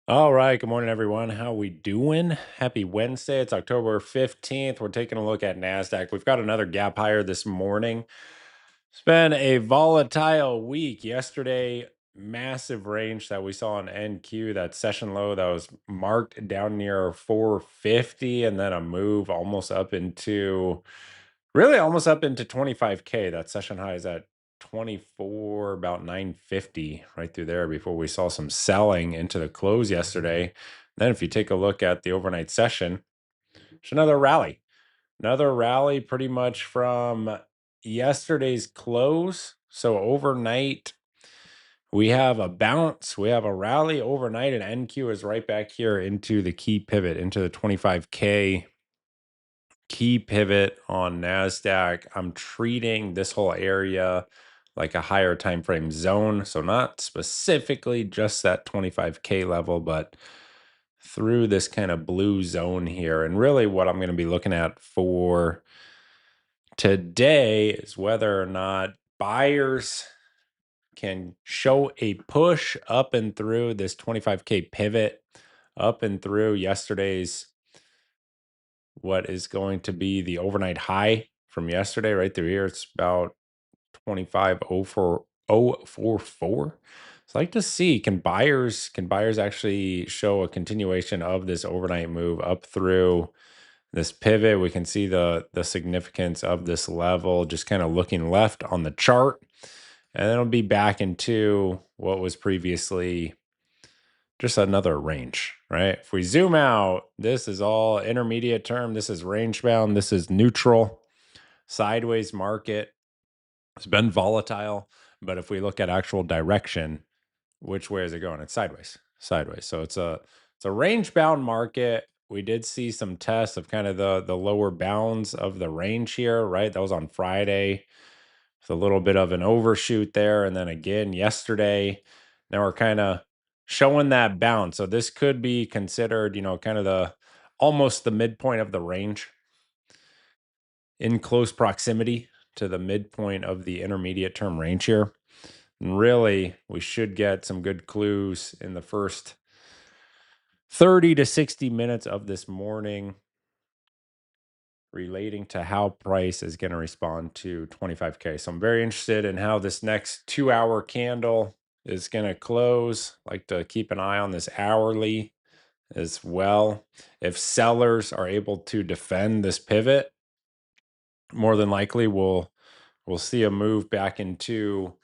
All right, good morning, everyone. How we doing? Happy Wednesday. It's October 15th. We're taking a look at NASDAQ. We've got another gap higher this morning. It's been a volatile week. Yesterday, massive range that we saw on NQ, that session low that was marked down near 450, and then a move almost up into really almost up into 25K. That session high is at 24, about 950 right through there before we saw some selling into the close yesterday. Then, if you take a look at the overnight session, it's another rally pretty much from yesterday's close. So, overnight, we have a bounce, we have a rally overnight, and NQ is right back here into the key pivot, into the 25K key pivot on NASDAQ. I'm treating this whole area like a higher time frame zone. So not specifically just that 25K level, but through this kind of blue zone here. And really what I'm going to be looking at for today is whether or not buyers can show a push up and through this 25K pivot, up and through yesterday's what is going to be the overnight high from yesterday right through here. It's about 25,044. So I like to see, can buyers actually show a continuation of this overnight move up through this pivot? We can see the significance of this level just kind of looking left on the chart, and then it'll be back into what was previously just another range, right? If we zoom out, this is all intermediate term. This is range bound. This is neutral, sideways market. It's been volatile, but if we look at actual direction, which way is it going? It's sideways. So it's a range bound market. We did see some tests of kind of the lower bounds of the range here, right? That was on Friday. It's a little bit of an overshoot there, and then again yesterday. Now we're kind of showing that bounce. So this could be considered, kind of the almost the midpoint of the range, in close proximity to the midpoint of the intermediate term range here. And really, we should get some good clues in the first 30 to 60 minutes of this morning relating to how price is going to respond to 25K. So I'm very interested in how this next 2 hour candle is going to close. Like to keep an eye on this hourly as well. If sellers are able to defend this pivot, more than likely we'll see a move back into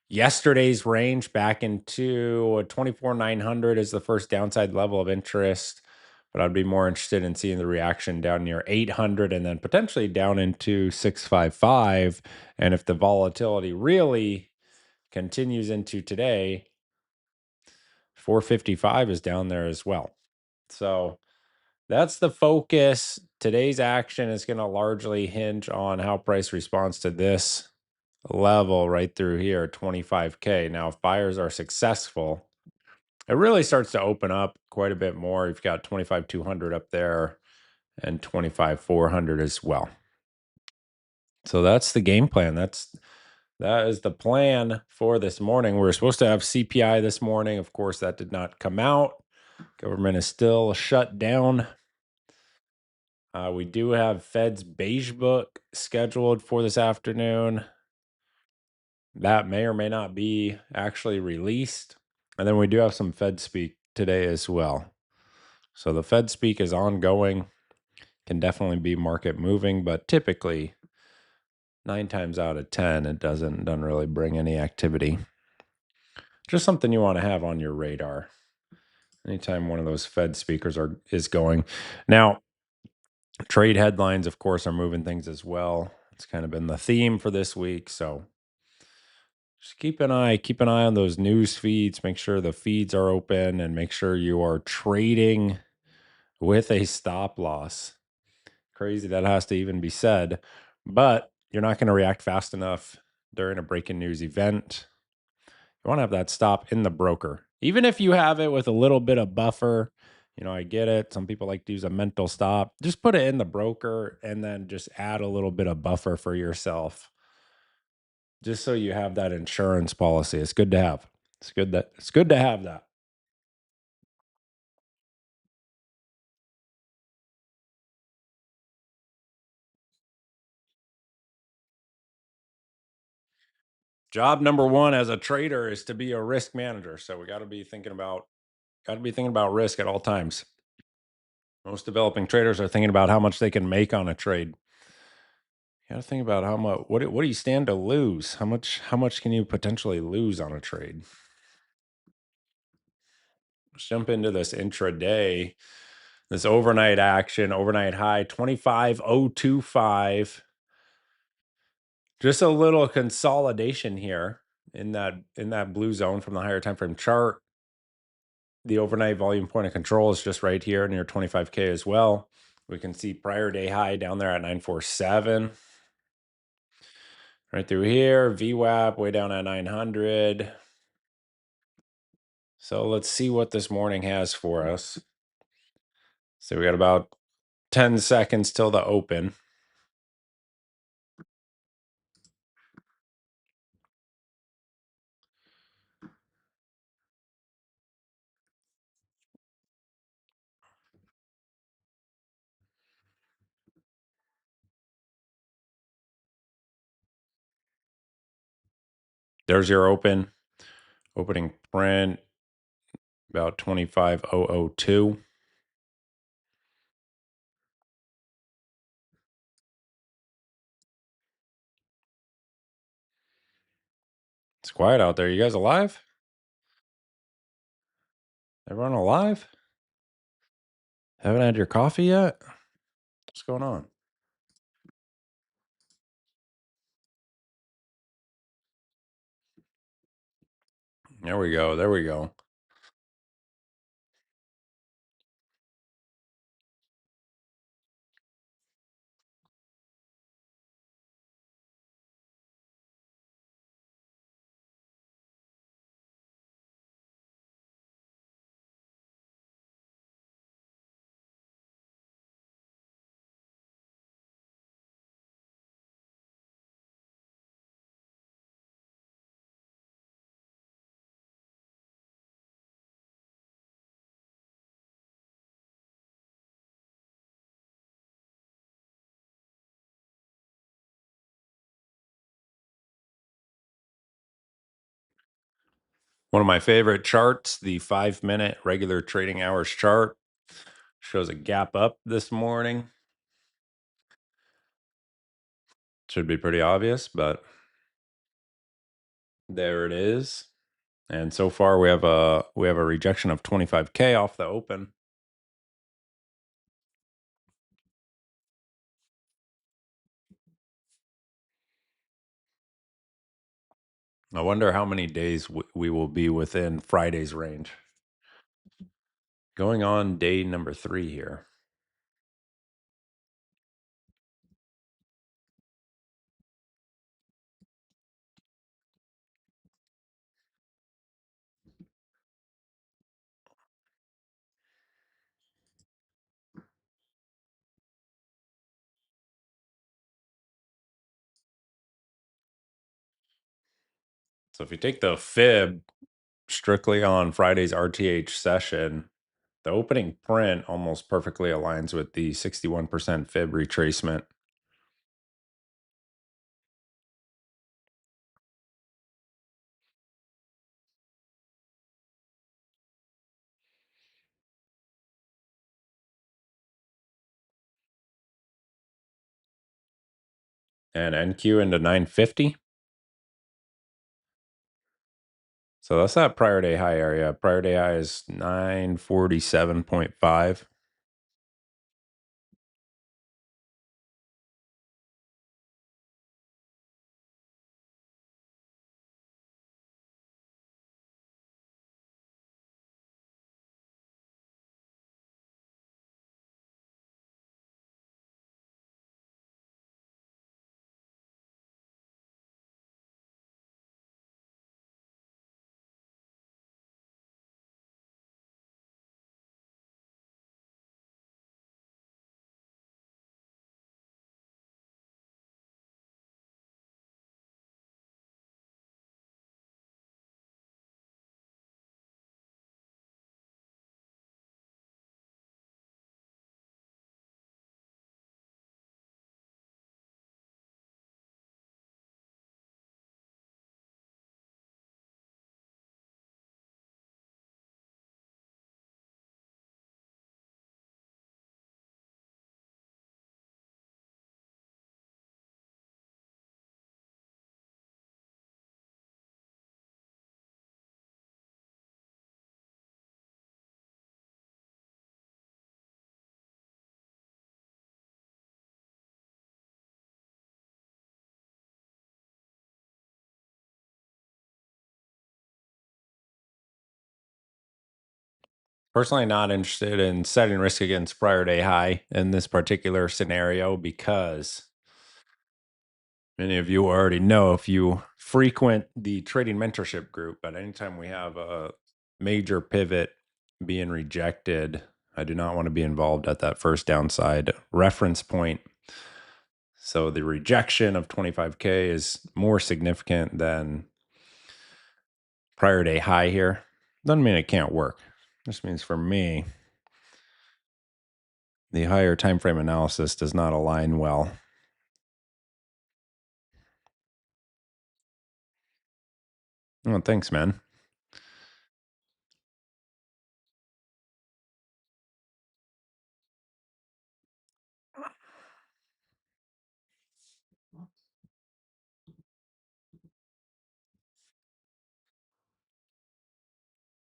yesterday's range, back into 24,900 is the first downside level of interest. But I'd be more interested in seeing the reaction down near 800 and then potentially down into 655. And if the volatility really continues into today, 455 is down there as well. So that's the focus. Today's action is going to largely hinge on how price responds to this level right through here, 25K. Now, if buyers are successful, it really starts to open up quite a bit more. You've got 25,200 up there and 25,400 as well. So that's the game plan. That is the plan for this morning. We were supposed to have CPI this morning. Of course, that did not come out. Government is still shut down. We do have Fed's beige book scheduled for this afternoon. That may or may not be actually released. And then we do have some Fed speak today as well. So the Fed speak is ongoing, can definitely be market moving, but typically 9 times out of 10, it doesn't really bring any activity. Just something you want to have on your radar anytime one of those Fed speakers is going. Now, trade headlines, of course, are moving things as well. It's kind of been the theme for this week. So just keep an eye on those news feeds. Make sure the feeds are open and make sure you are trading with a stop loss. Crazy that has to even be said, but you're not going to react fast enough during a breaking news event. You want to have that stop in the broker. Even if you have it with a little bit of buffer, I get it. Some people like to use a mental stop. Just put it in the broker and then just add a little bit of buffer for yourself. Just so you have that insurance policy. It's good to have. It's good to have that. Job number one as a trader is to be a risk manager. So we got to be thinking about risk at all times. Most developing traders are thinking about how much they can make on a trade. You got to think about how much. What do you stand to lose? How much can you potentially lose on a trade? Let's jump into this intraday. This overnight action, overnight high 25025. Just a little consolidation here in that blue zone from the higher time frame chart. The overnight volume point of control is just right here near 25K as well. We can see prior day high down there at 947. Right through here, VWAP way down at 900. So let's see what this morning has for us. So we got about 10 seconds till the open. There's your opening print about 25002. It's quiet out there. You guys alive? Everyone alive? Haven't had your coffee yet? What's going on? There we go. There we go. One of my favorite charts, the 5-minute regular trading hours chart, shows a gap up this morning. Should be pretty obvious, but there it is. And so far we have a rejection of 25K off the open. I wonder how many days we will be within Friday's range. Going on day number 3 here. So if you take the fib strictly on Friday's RTH session, the opening print almost perfectly aligns with the 61% fib retracement. And NQ into 950. So that's that prior day high area. Prior day high is 947.5. Personally, not interested in setting risk against prior day high in this particular scenario because many of you already know if you frequent the trading mentorship group, but anytime we have a major pivot being rejected, I do not want to be involved at that first downside reference point. So the rejection of 25K is more significant than prior day high here. Doesn't mean it can't work. This means for me, the higher time frame analysis does not align well. Oh, thanks, man.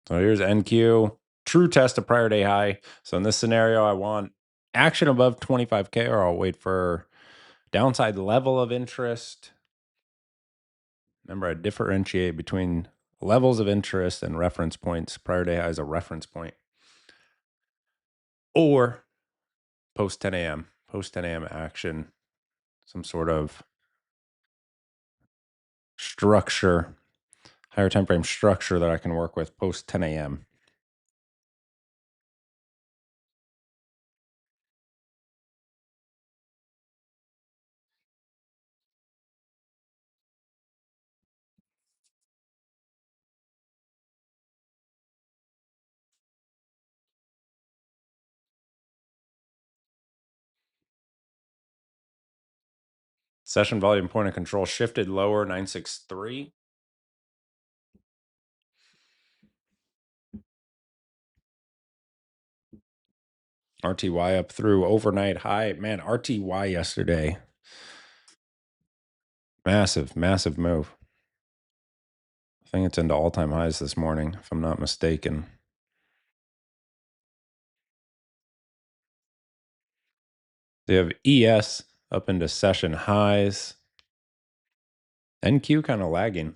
So here's NQ, true test of prior day high. So in this scenario, I want action above 25K, or I'll wait for downside level of interest. Remember, I differentiate between levels of interest and reference points. Prior day high is a reference point. Or post 10 a.m., post 10 a.m. action, some sort of structure, higher time frame structure that I can work with post 10 a.m. Session volume point of control shifted lower, 963. RTY up through overnight high. Man, RTY yesterday, massive, massive move. I think it's into all-time highs this morning, if I'm not mistaken. They have ES up into session highs. NQ kind of lagging.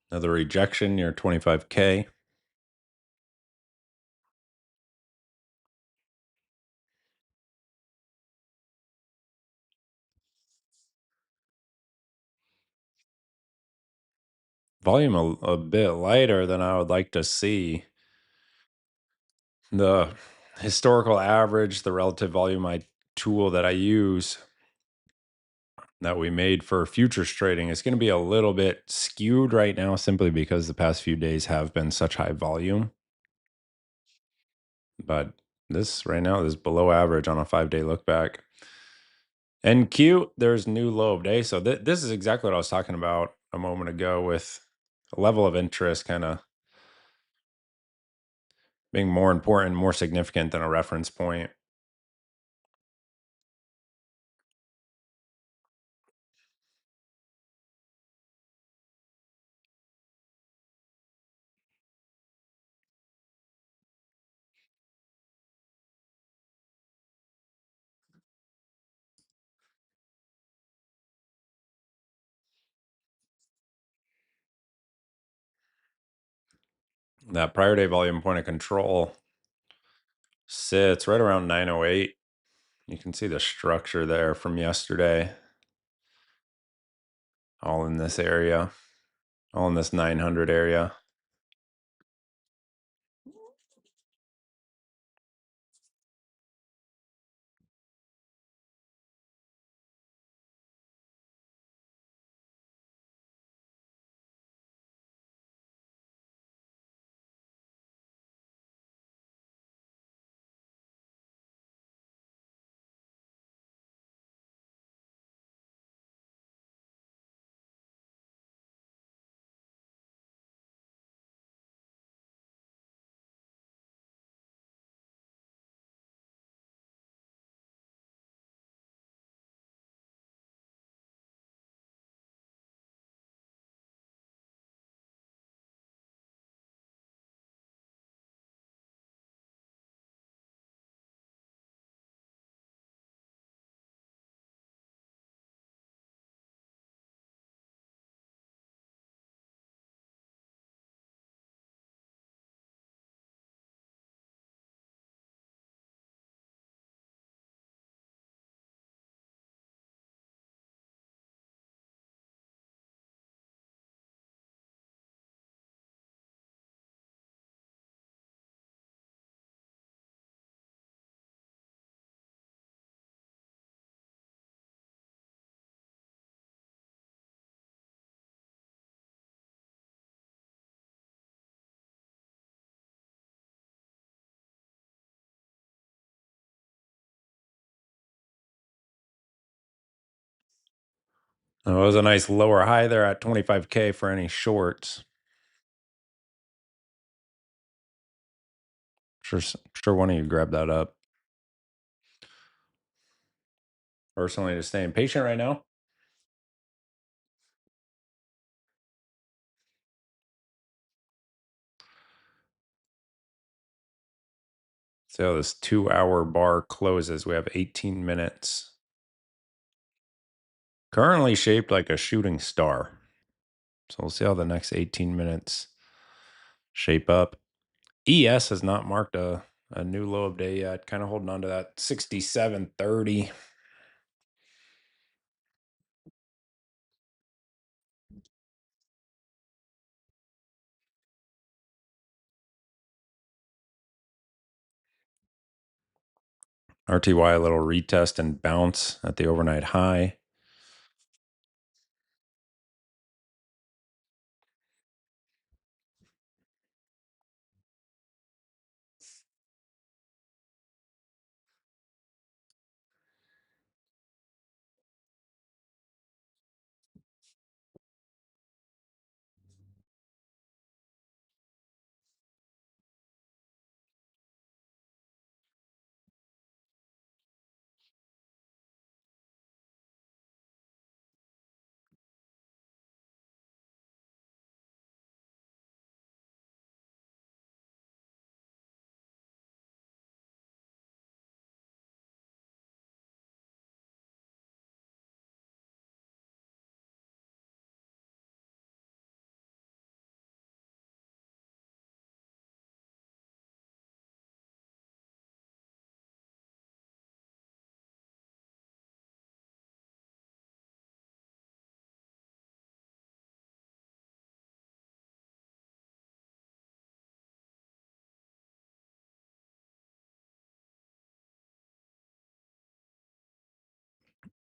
Another rejection near 25K. Volume a bit lighter than I would like to see. The historical average, the relative volume tool that I use that we made for futures trading is going to be a little bit skewed right now simply because the past few days have been such high volume. But this right now is below average on a 5-day look back. NQ, there's new low of day. So this is exactly what I was talking about a moment ago with a level of interest kind of being more important, more significant than a reference point. That prior day volume point of control sits right around 908. You can see the structure there from yesterday, all in this area, all in this 900 area. It was a nice lower high there at 25K for any shorts. Sure one of you grab that up. Personally, just staying patient right now. See how this 2-hour bar closes. We have 18 minutes. Currently shaped like a shooting star. So we'll see how the next 18 minutes shape up. ES has not marked a new low of day yet. Kind of holding on to that 67.30. RTY a little retest and bounce at the overnight high.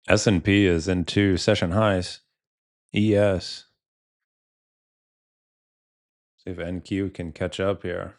S&P is into session highs. ES. See if NQ can catch up here.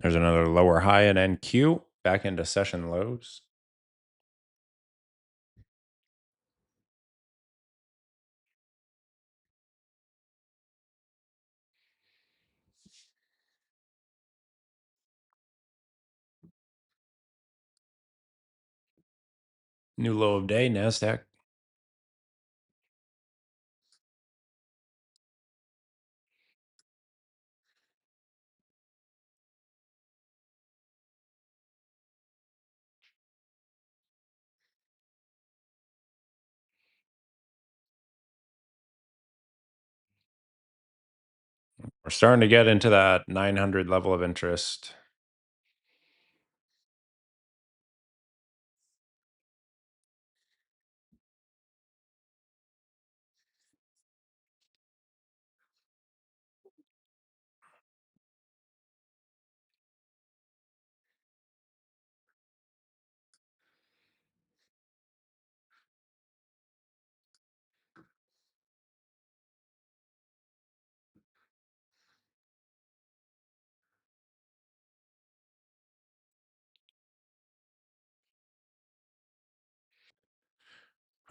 There's another lower high in NQ. Back into session lows. New low of day, NASDAQ. We're starting to get into that 900 level of interest.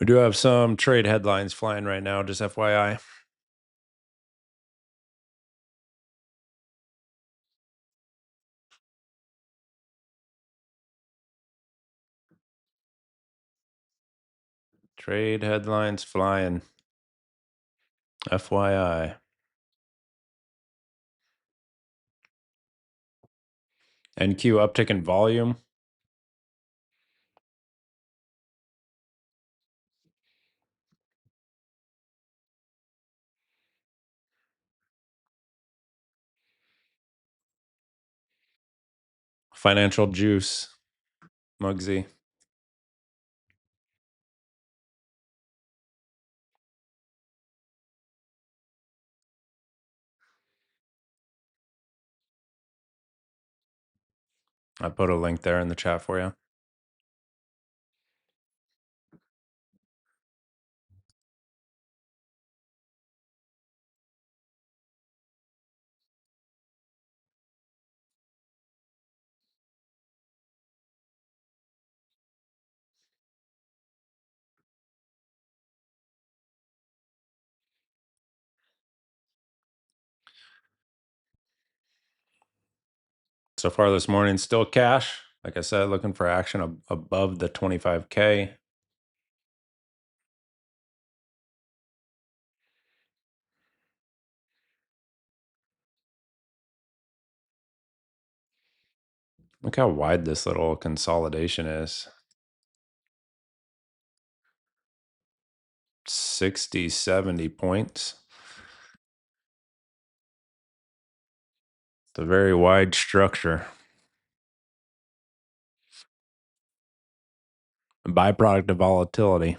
We do have some trade headlines flying right now, just FYI. Trade headlines flying. FYI. NQ uptick in volume. Financial juice. Mugsy. I put a link there in the chat for you. So far this morning, still cash. Like I said, looking for action above the 25K. Look how wide this little consolidation is. 60, 70 points. It's a very wide structure. A byproduct of volatility.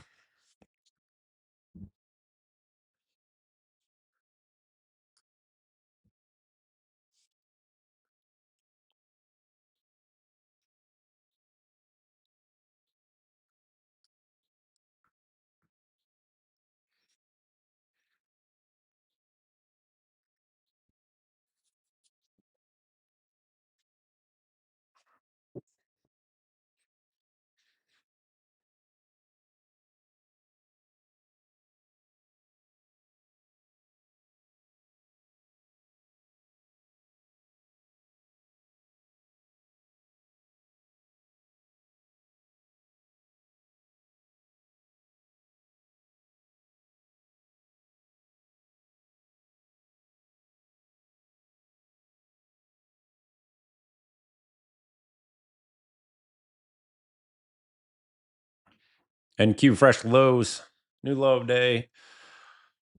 NQ fresh lows, new low of day,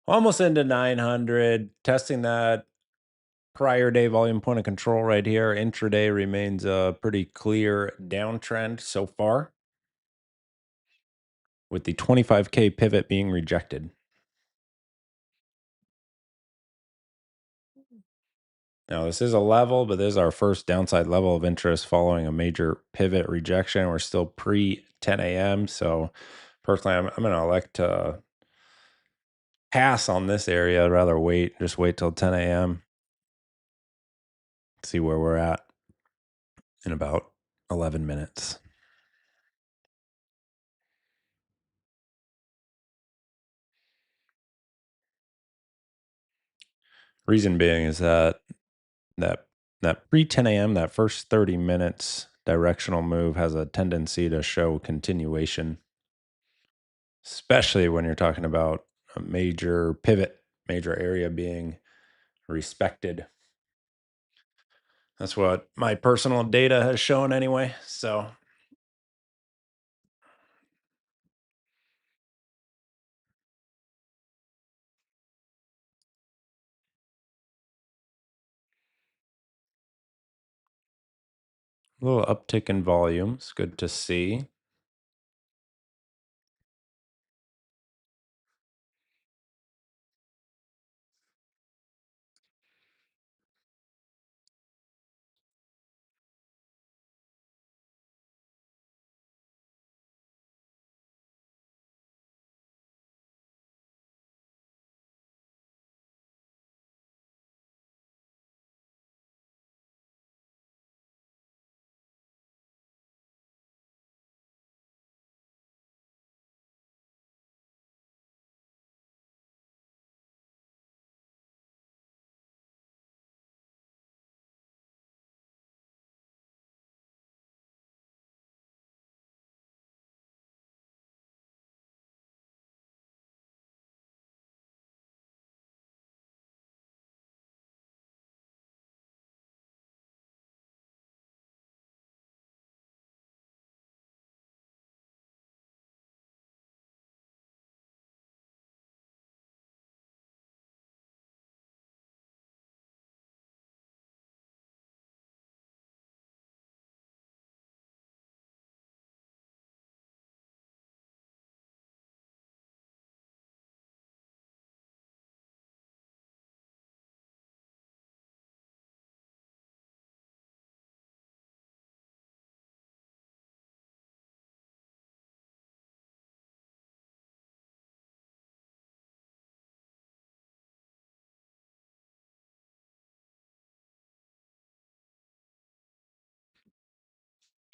almost into 900, testing that prior day volume point of control right here. Intraday remains a pretty clear downtrend so far, with the 25K pivot being rejected. Now, this is a level, but this is our first downside level of interest following a major pivot rejection. We're still pre 10 a.m. So, personally, I'm going to elect to pass on this area. I'd rather just wait till 10 a.m. See where we're at in about 11 minutes. Reason being is that pre 10 a.m., that first 30 minutes directional move has a tendency to show continuation, especially when you're talking about a major pivot, major area being respected. That's what my personal data has shown anyway. So, a little uptick in volumes, good to see.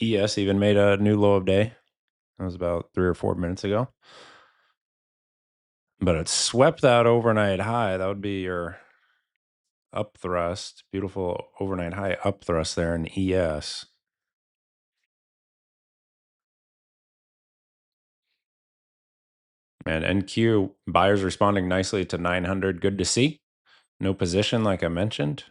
ES even made a new low of day. That was about 3 or 4 minutes ago. But it swept that overnight high. That would be your up thrust. Beautiful overnight high up thrust there in ES. And NQ buyers responding nicely to 900. Good to see. No position, like I mentioned.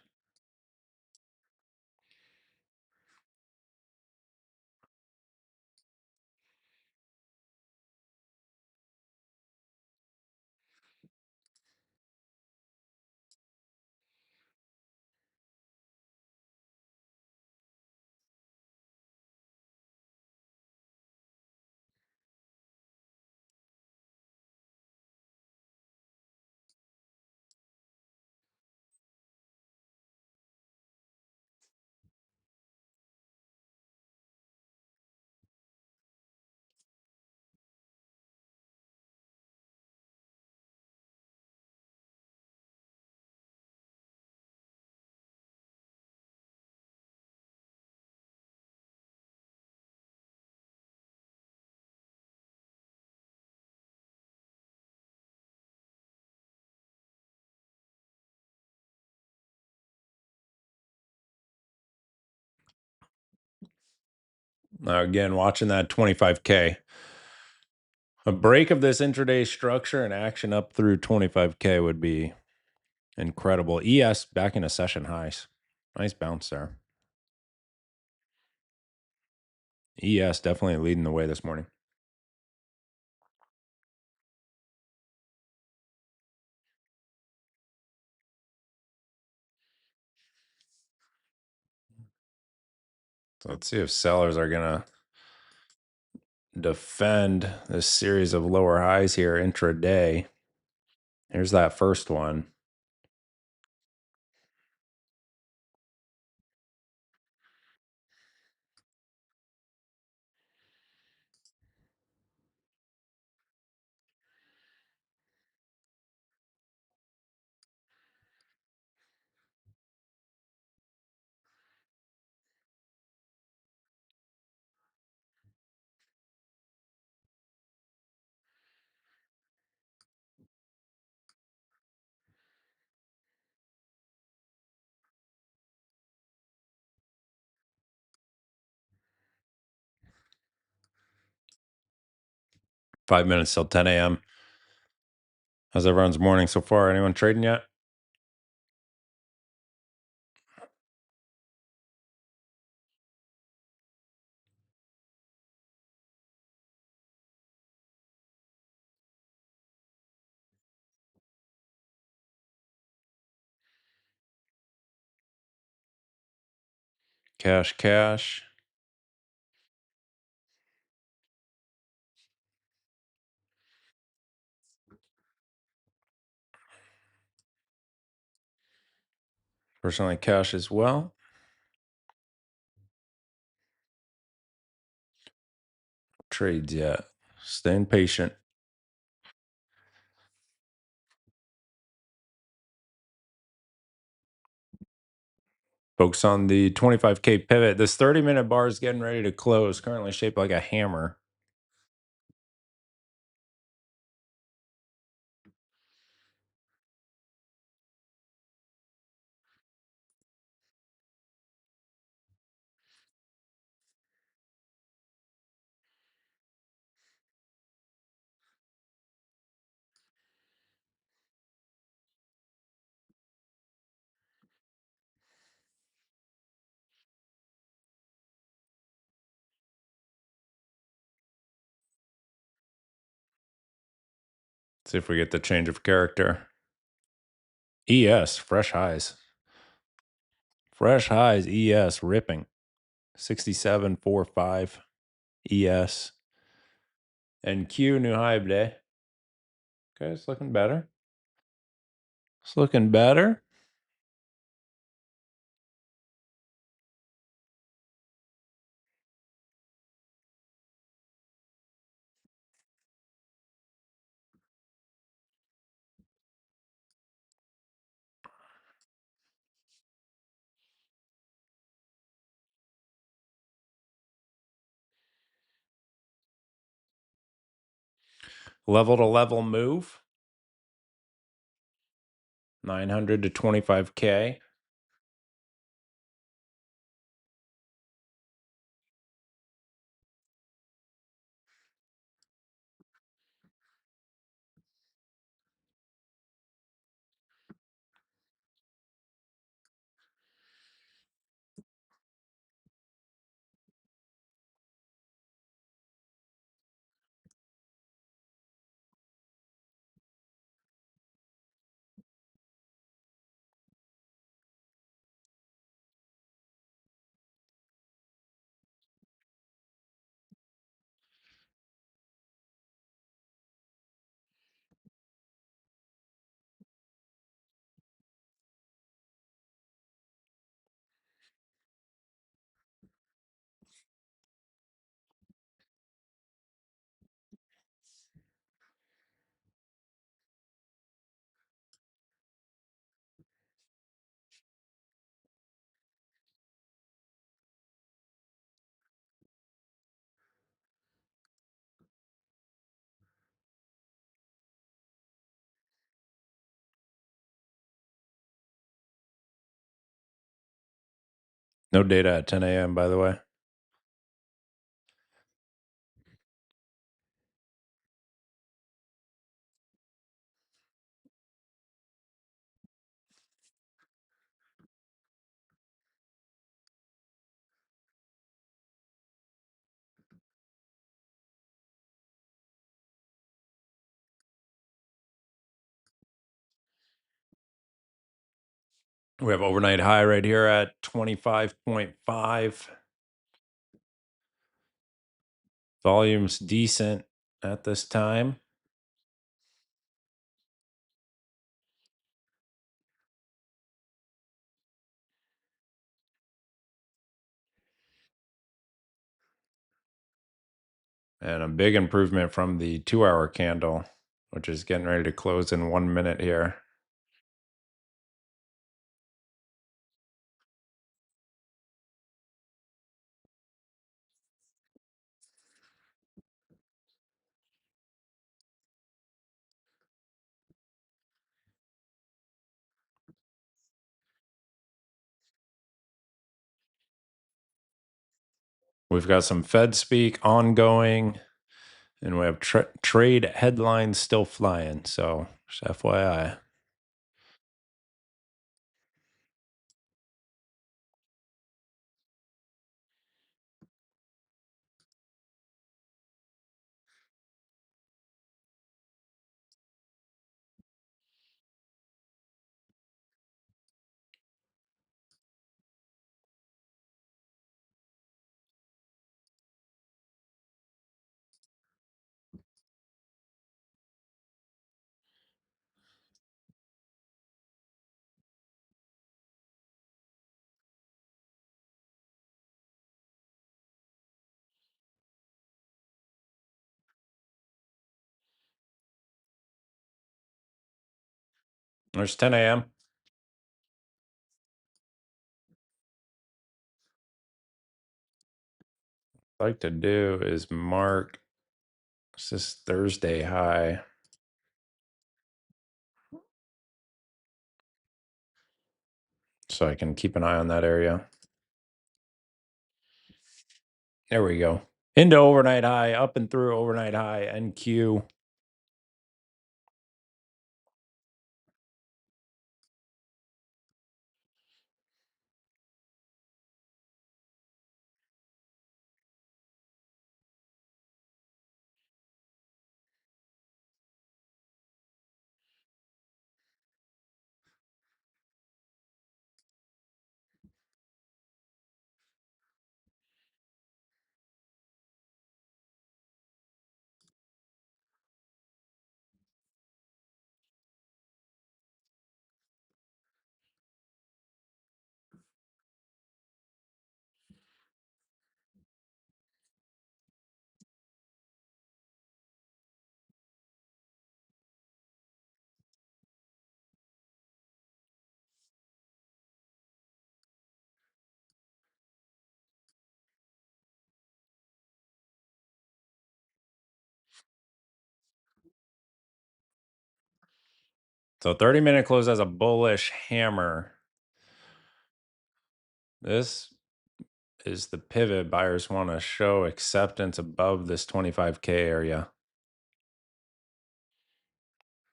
Now, again, watching that 25K. A break of this intraday structure and action up through 25K would be incredible. ES back into session highs. Nice bounce there. ES definitely leading the way this morning. So let's see if sellers are going to defend this series of lower highs here intraday. Here's that first one. Five minutes till 10 a.m. How's everyone's morning so far? Anyone trading yet? Cash, cash. Personally, cash as well. Trades yet. Staying patient. Focus on the 25K pivot. This 30-minute bar is getting ready to close, currently shaped like a hammer. See if we get the change of character. ES, fresh highs. Fresh highs, ES, ripping. 67.45 ES. And Q, new high of day. Okay, it's looking better. It's looking better. Level to level move, 900 to 25K. No data at 10 a.m., by the way. We have overnight high right here at 25.5. Volume's decent at this time. And a big improvement from the 2-hour candle, which is getting ready to close in 1 minute here. We've got some Fed speak ongoing, and we have trade headlines still flying. So, just FYI. There's 10 a.m. I'd like to do is mark this Thursday high. So I can keep an eye on that area. There we go. Into overnight high, up and through overnight high, NQ. So 30-minute close as a bullish hammer. This is the pivot. Buyers want to show acceptance above this 25K area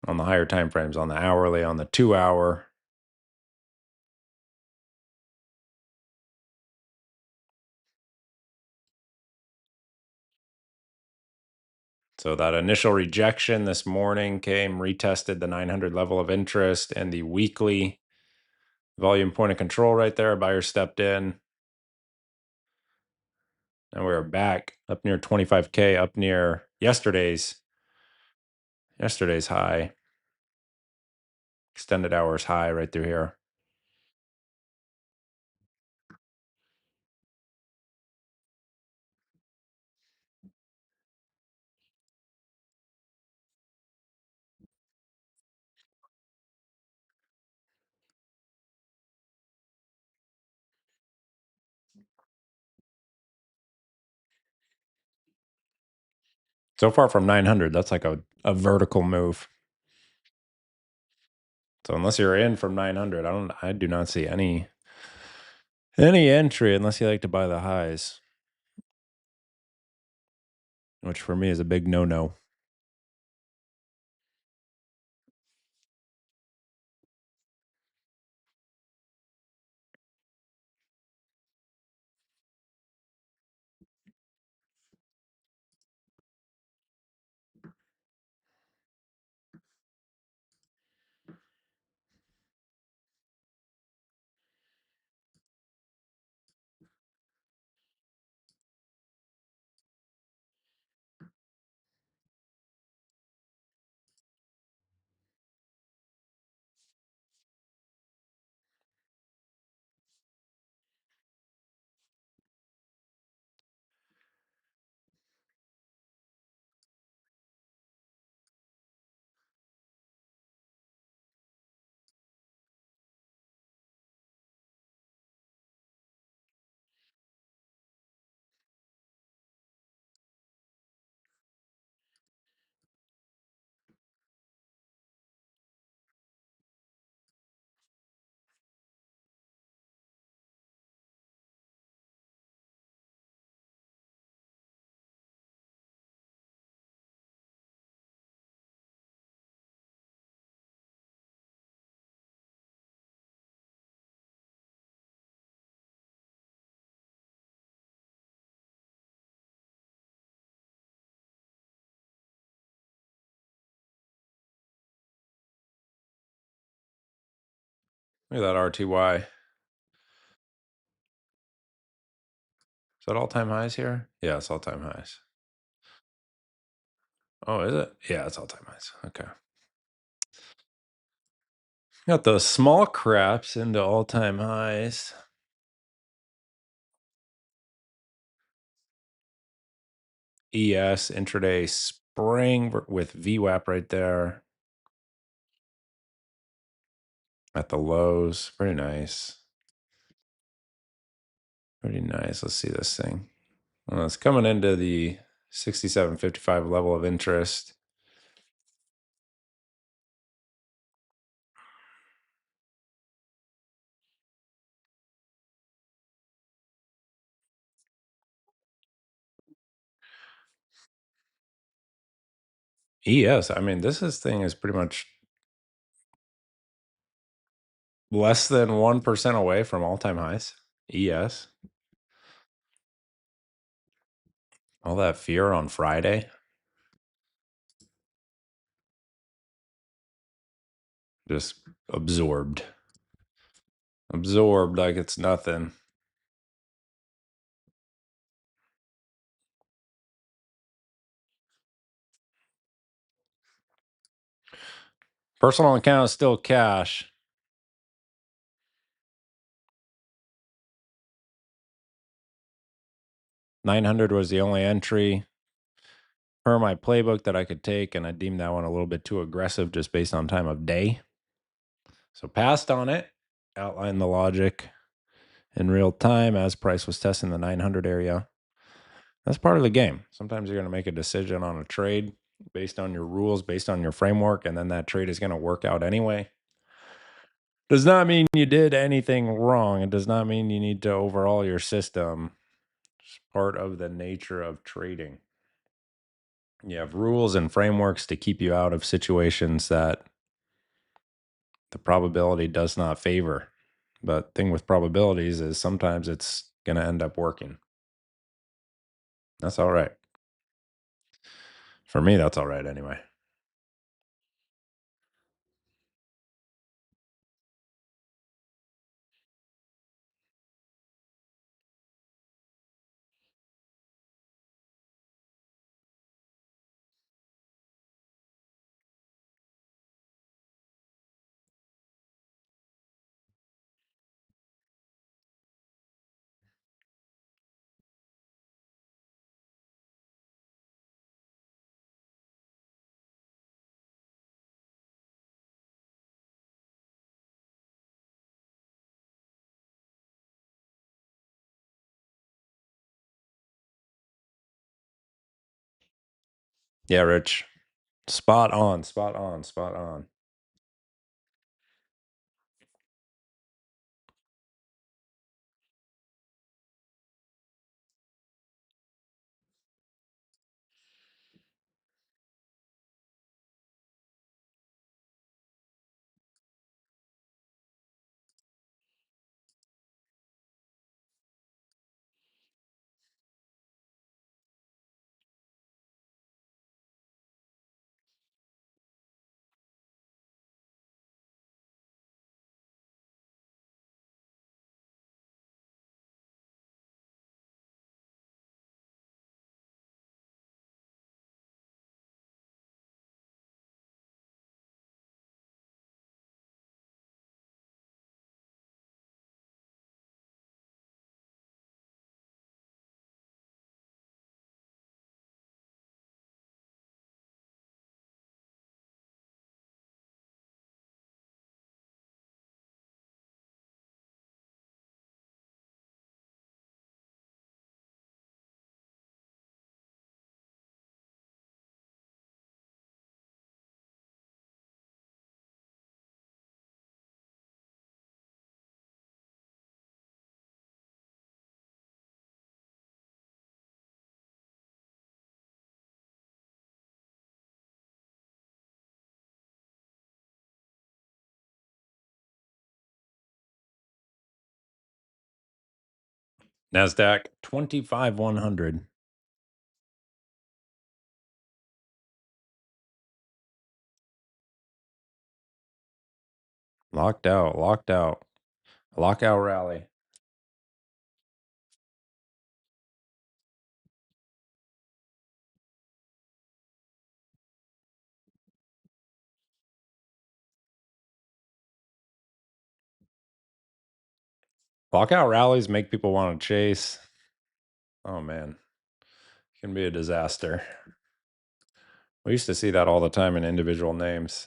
on the higher time frames, on the hourly, on the 2-hour. So that initial rejection this morning came, retested the 900 level of interest and the weekly volume point of control right there. Buyer stepped in. And we're back up near 25K, up near yesterday's high, extended hours high right through here. So far from 900, that's like a vertical move. So unless you're in from 900, I do not see any entry unless you like to buy the highs, which for me is a big no-no. Look at that RTY. Is that all-time highs here? Yeah, it's all-time highs. Oh, is it? Yeah, it's all-time highs. Okay. Got those small craps into all-time highs. ES intraday spring with VWAP right there at the lows. Pretty nice. Pretty nice. Let's see this thing. Well, it's coming into the 67.55 level of interest. ES, I mean, thing is pretty much less than 1% away from all-time highs. ES. All that fear on Friday. Just absorbed. Absorbed like it's nothing. Personal account is still cash. 900 was the only entry per my playbook that I could take, and I deemed that one a little bit too aggressive just based on time of day. So passed on it, outlined the logic in real time as price was testing the 900 area. That's part of the game. Sometimes you're going to make a decision on a trade based on your rules, based on your framework, and then that trade is going to work out anyway. Does not mean you did anything wrong. It does not mean you need to overhaul your system. It's part of the nature of trading. You have rules and frameworks to keep you out of situations that the probability does not favor. But thing with probabilities is sometimes it's going to end up working. That's all right. For me, that's all right anyway. Yeah, Rich. Spot on, spot on, spot on. NASDAQ 25,100. Locked out, locked out. Lockout rally. Lockout rallies make people want to chase. Oh man, it can be a disaster. We used to see that all the time in individual names.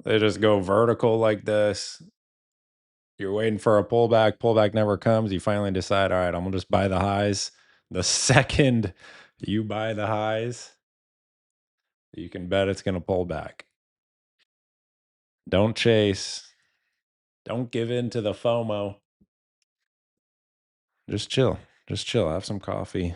They just go vertical like this. You're waiting for a pullback. Pullback never comes. You finally decide, all right, I'm gonna just buy the highs. The second you buy the highs, you can bet it's gonna pull back. Don't chase. Don't give in to the FOMO. Just chill. Just chill. Have some coffee.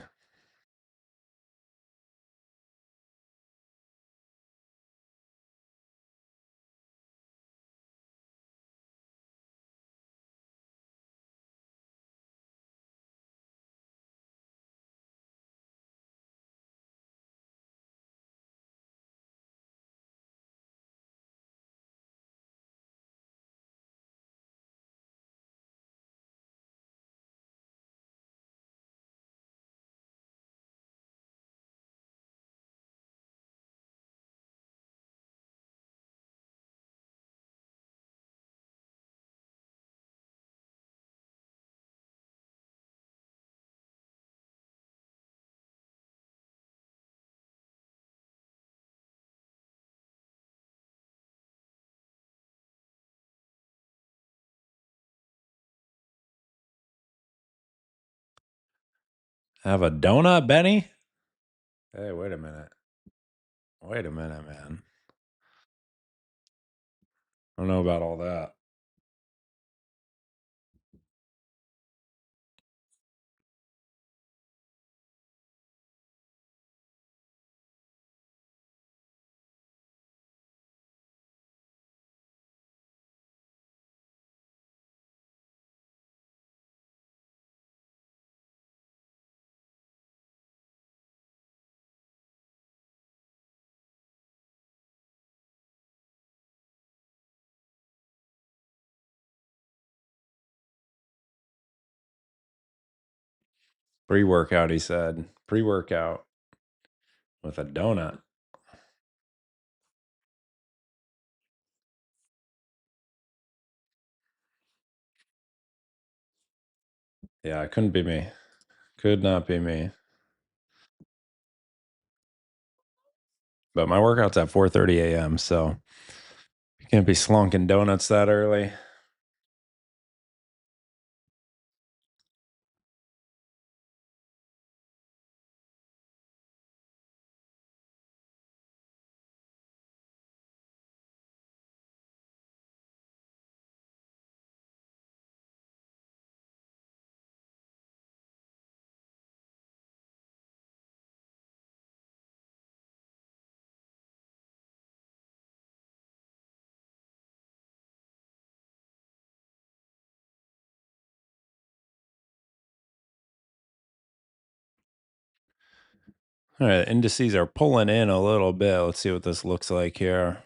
Have a donut, Benny? Hey, wait a minute. Wait a minute, man. I don't know about all that. Pre-workout, he said. Pre-workout with a donut. Yeah, it couldn't be me. Could not be me. But my workout's at 4:30 a.m., so you can't be slunking donuts that early. All right, indices are pulling in a little bit. Let's see what this looks like here.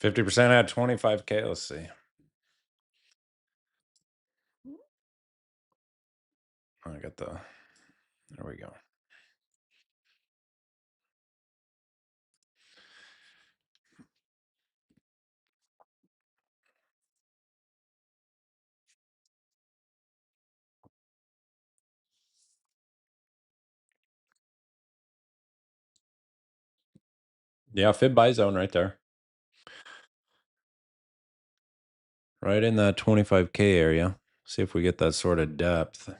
%50% at 25K. Let's see. I got the, there we go. Yeah, fib buy zone right there. Right in that 25K area. See if we get that sort of depth.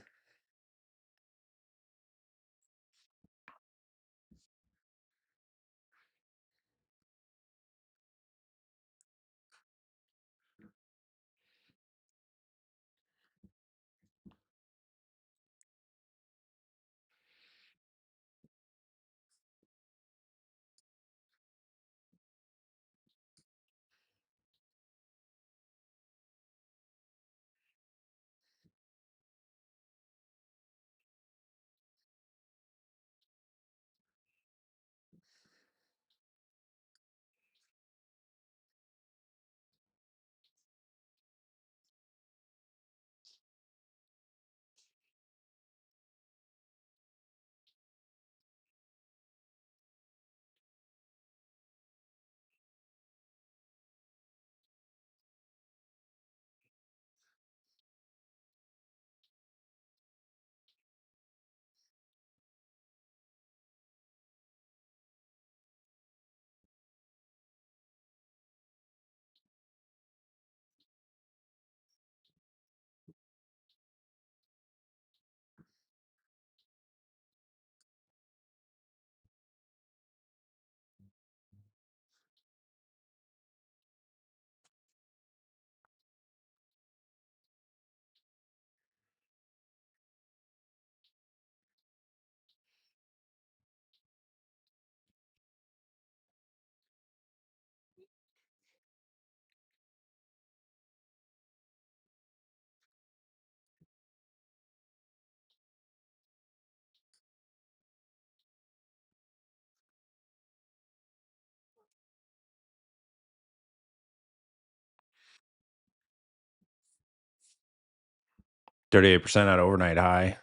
38% at overnight high.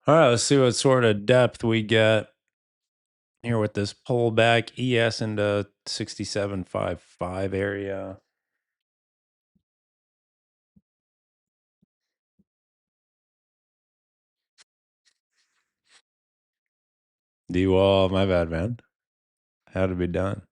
All right, let's see what sort of depth we get here with this pullback. ES into 67.55 area. D wall, my bad, man. Had to be done.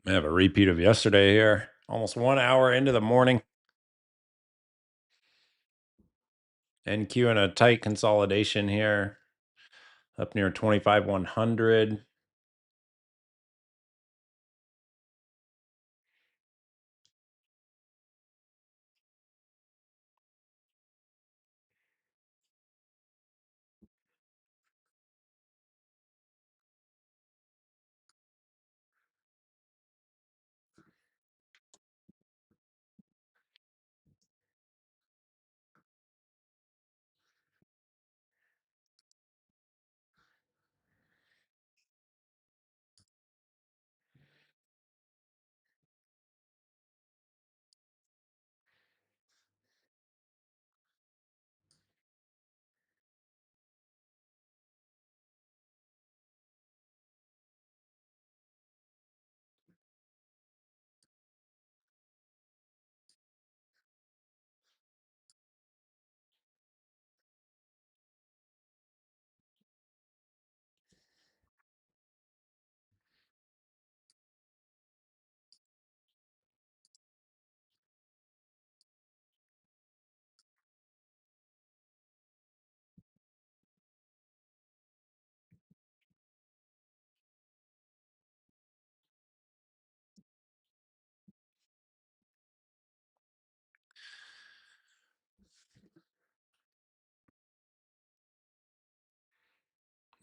I have a repeat of yesterday here. Almost 1 hour into the morning. NQ in a tight consolidation here, up near 25,100.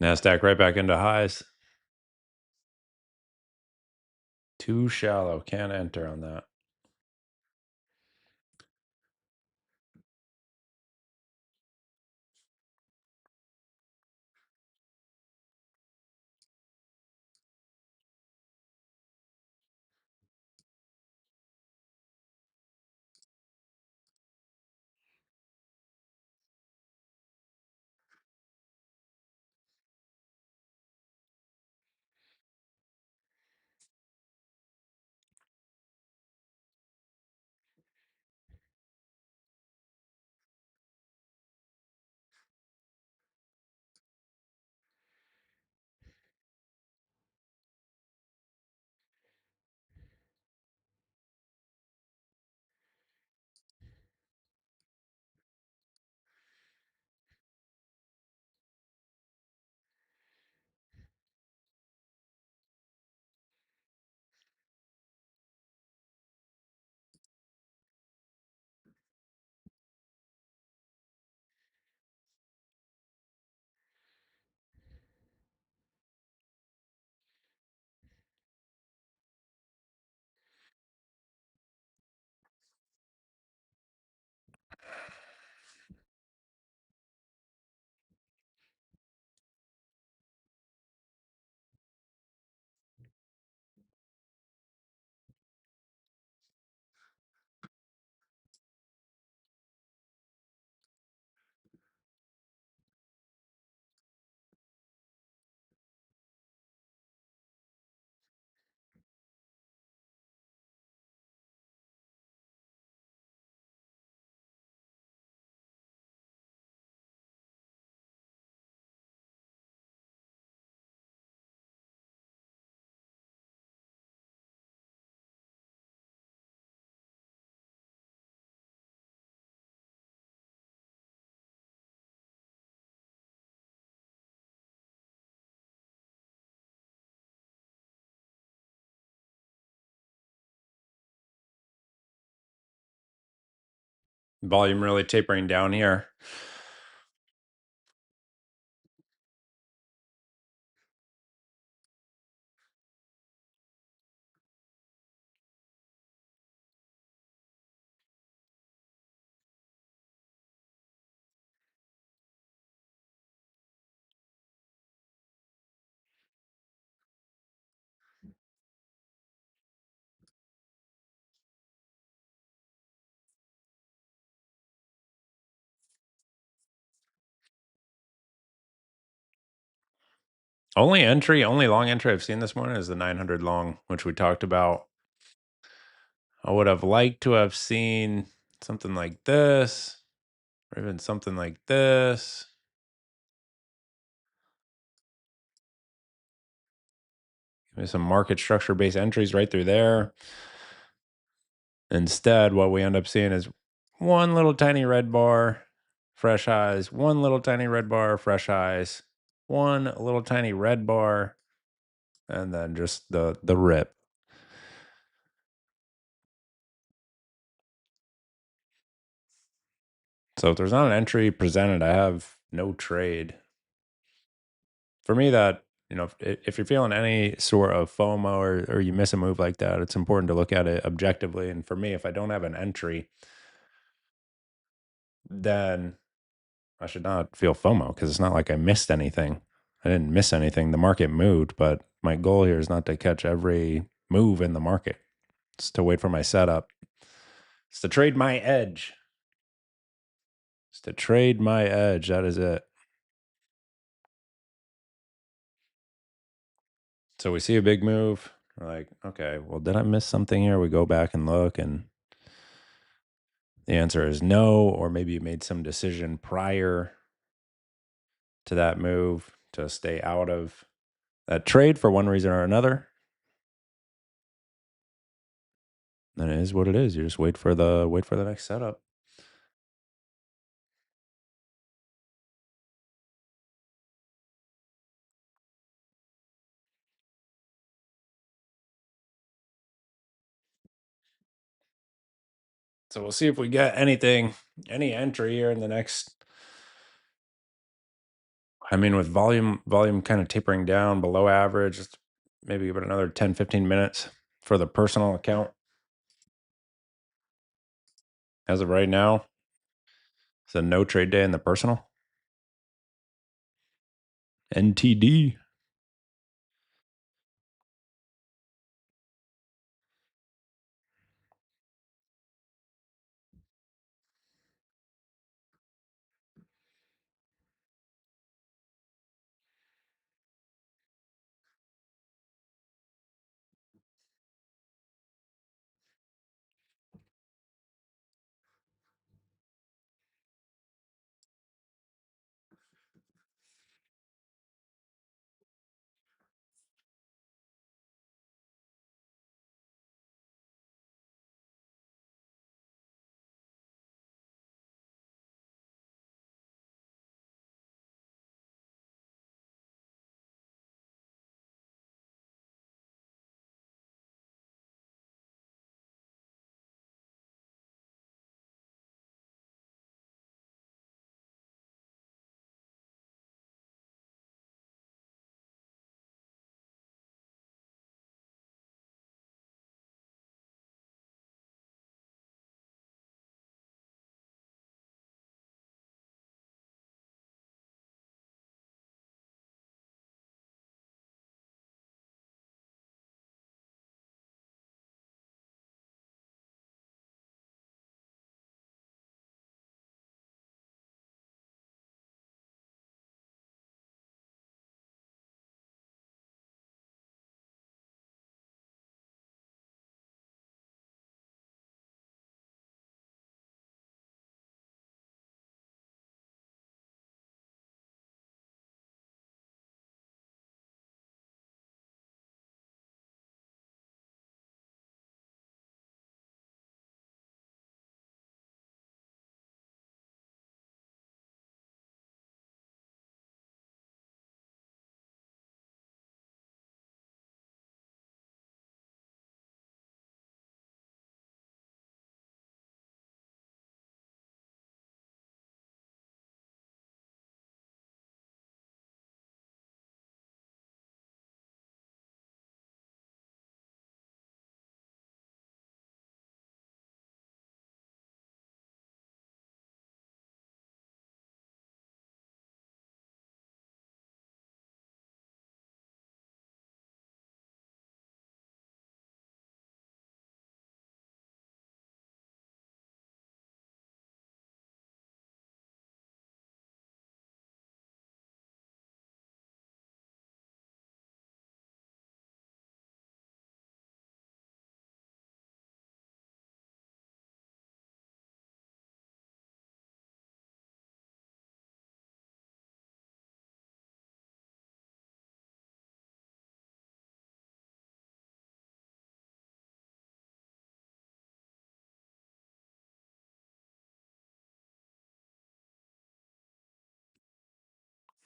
NASDAQ right back into highs. Too shallow. Can't enter on that. Volume really tapering down here. Only long entry I've seen this morning is the 900 long, which we talked about. I would have liked to have seen something like this, or even something like this. Give me some market structure based entries right through there. Instead, what we end up seeing is one little tiny red bar fresh highs, one little tiny red bar, fresh highs, one little tiny red bar, and then just the rip. So if there's not an entry presented, I have no trade. For me, that, if you're feeling any sort of FOMO, or you miss a move like that, it's important to look at it objectively. And for me, if I don't have an entry, then I should not feel FOMO, because it's not like I missed anything. I didn't miss anything. The market moved, but my goal here is not to catch every move in the market. It's to wait for my setup. It's to trade my edge. It's to trade my edge. That is it. So we see a big move. We're like, okay, well, did I miss something here? We go back and look, and the answer is no. Or maybe you made some decision prior to that move to stay out of that trade for one reason or another. Then it is what it is. You just wait for the next setup. So we'll see if we get any entry here in the next. I mean, with volume kind of tapering down below average, maybe give it another 10, 15 minutes for the personal account. As of right now, it's a no trade day in the personal. NTD.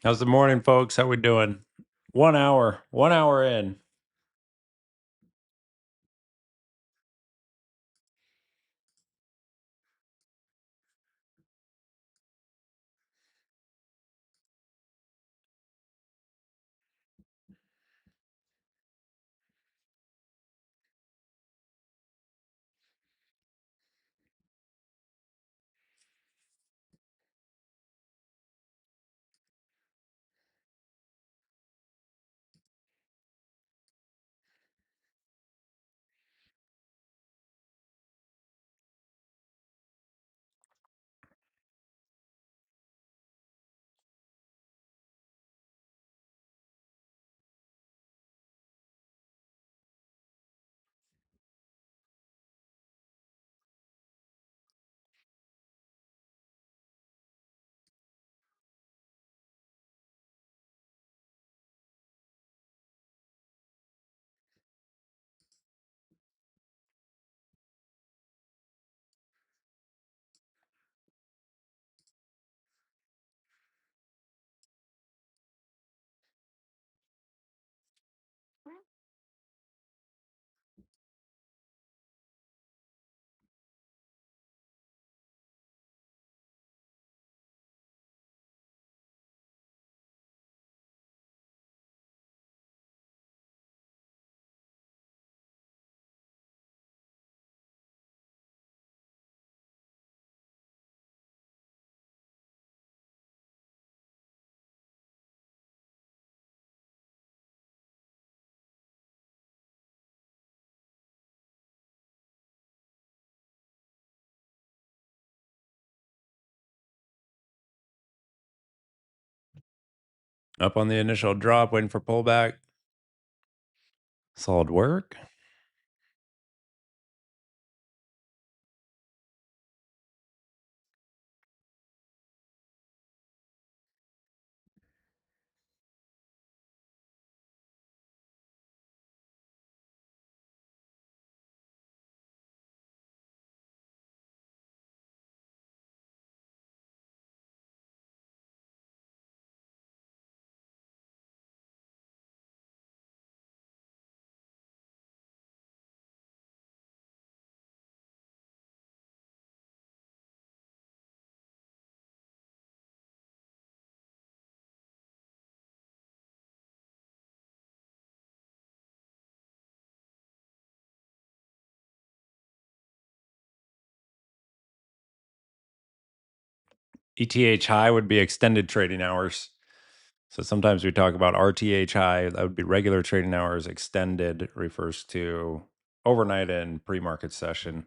How's the morning, folks? How we doing? 1 hour in. Up on the initial drop, waiting for pullback. Solid work. ETH high would be extended trading hours. So sometimes we talk about RTH high. That would be regular trading hours. Extended refers to overnight and pre-market session.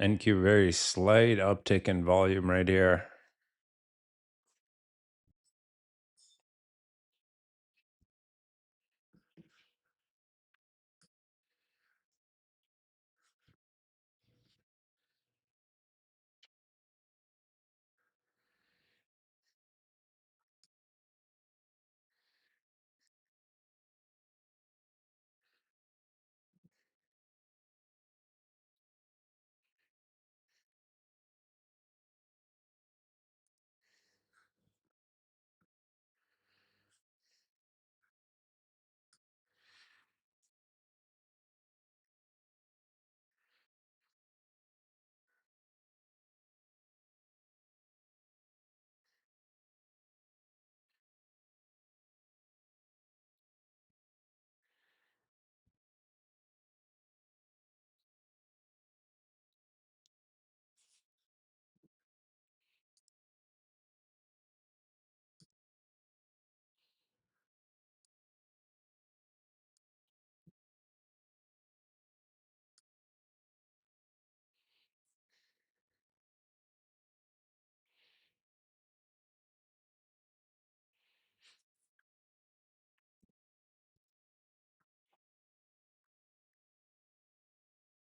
NQ, very slight uptick in volume right here.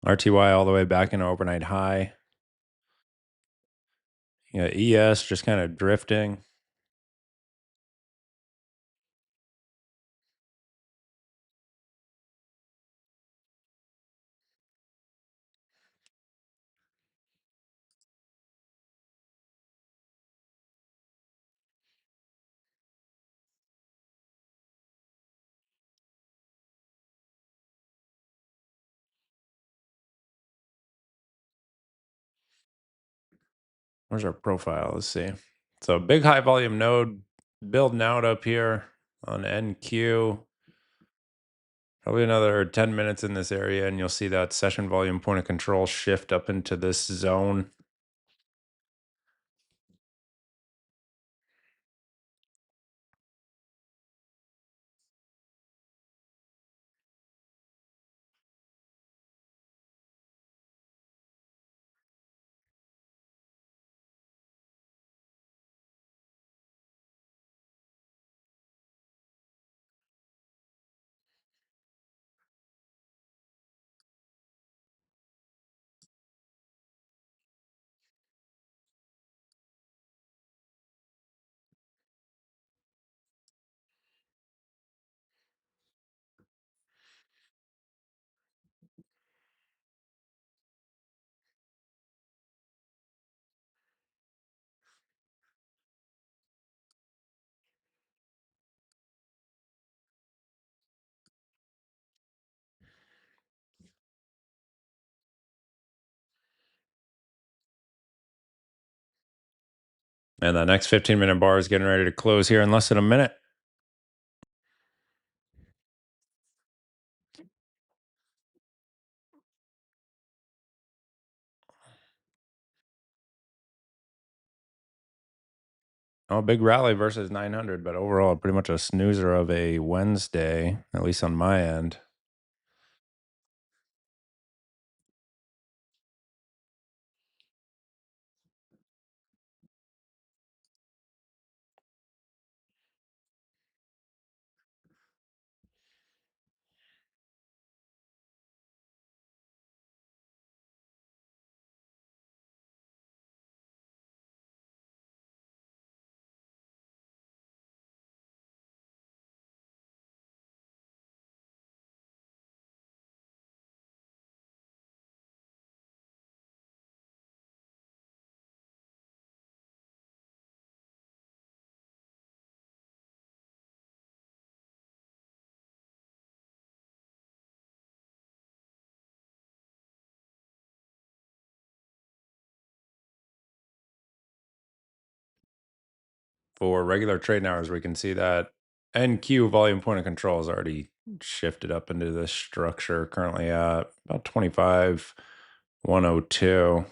RTY all the way back into overnight high. ES just kind of drifting. Where's our profile? Let's see. So big high volume node building out up here on NQ. Probably another 10 minutes in this area, and you'll see that session volume point of control shift up into this zone. And the next 15-minute bar is getting ready to close here in less than a minute. Oh, big rally versus 900, but overall, pretty much a snoozer of a Wednesday, at least on my end. For regular trading hours, we can see that NQ volume point of control is already shifted up into this structure, currently at about 25,102.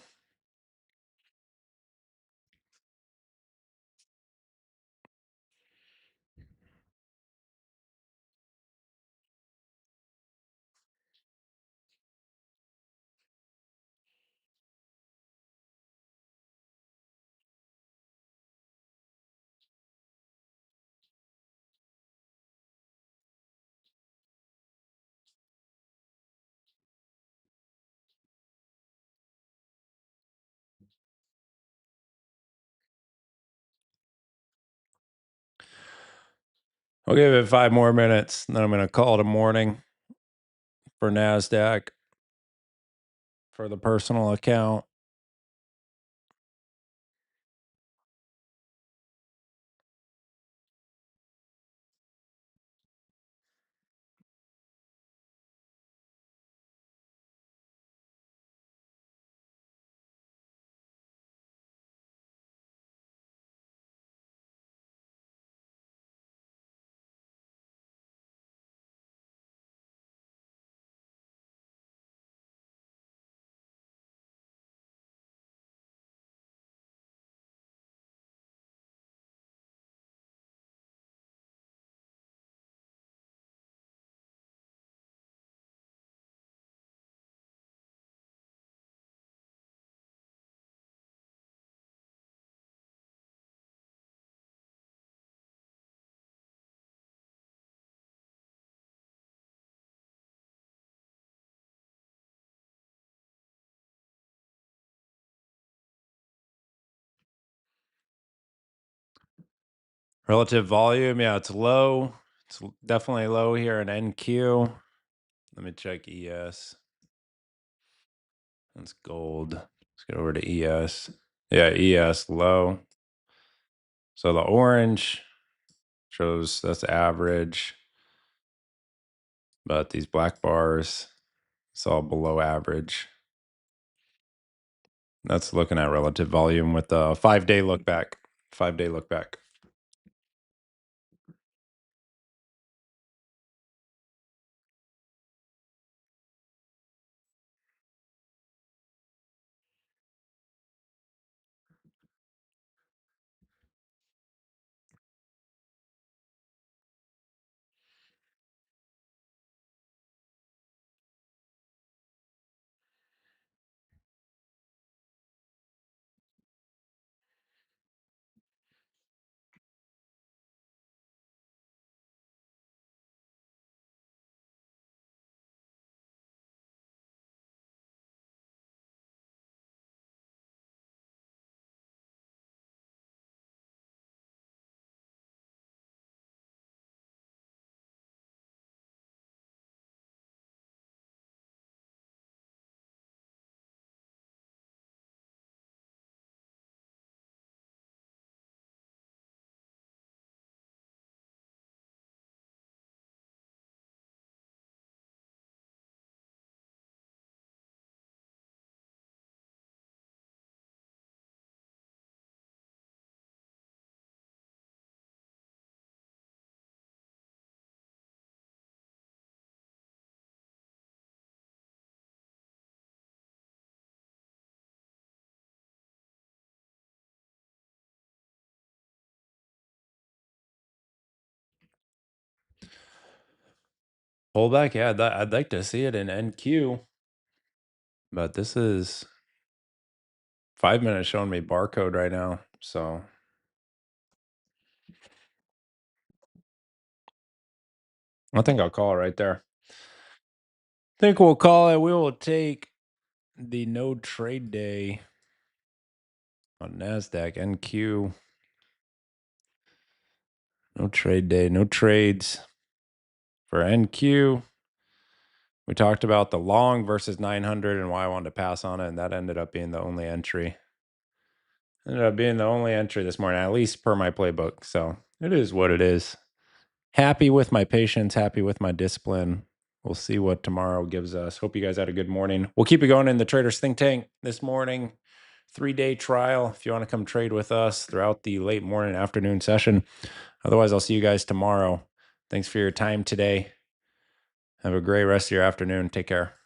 I'll give it 5 more minutes, and then I'm going to call it a morning for NASDAQ for the personal account. Relative volume, yeah, it's low. It's definitely low here in NQ. Let me check ES. That's gold. Let's get over to ES. Yeah, ES low. So the orange shows that's average, but these black bars, it's all below average. That's looking at relative volume with the 5-day look back. 5-day look back. Pullback, yeah, I'd like to see it in NQ, but this is 5 minutes showing me barcode right now. So I think I'll call it right there. Think we'll call it. We will take the no trade day on NASDAQ, NQ. No trade day, no trades for NQ. We talked about the long versus 900 and why I wanted to pass on it, and that ended up being the only entry. Ended up being the only entry this morning, at least per my playbook. So it is what it is. Happy with my patience, happy with my discipline. We'll see what tomorrow gives us. Hope you guys had a good morning. We'll keep it going in the Traders Think Tank this morning. 3-day trial if you want to come trade with us throughout the late morning, afternoon session. Otherwise, I'll see you guys tomorrow. Thanks for your time today. Have a great rest of your afternoon. Take care.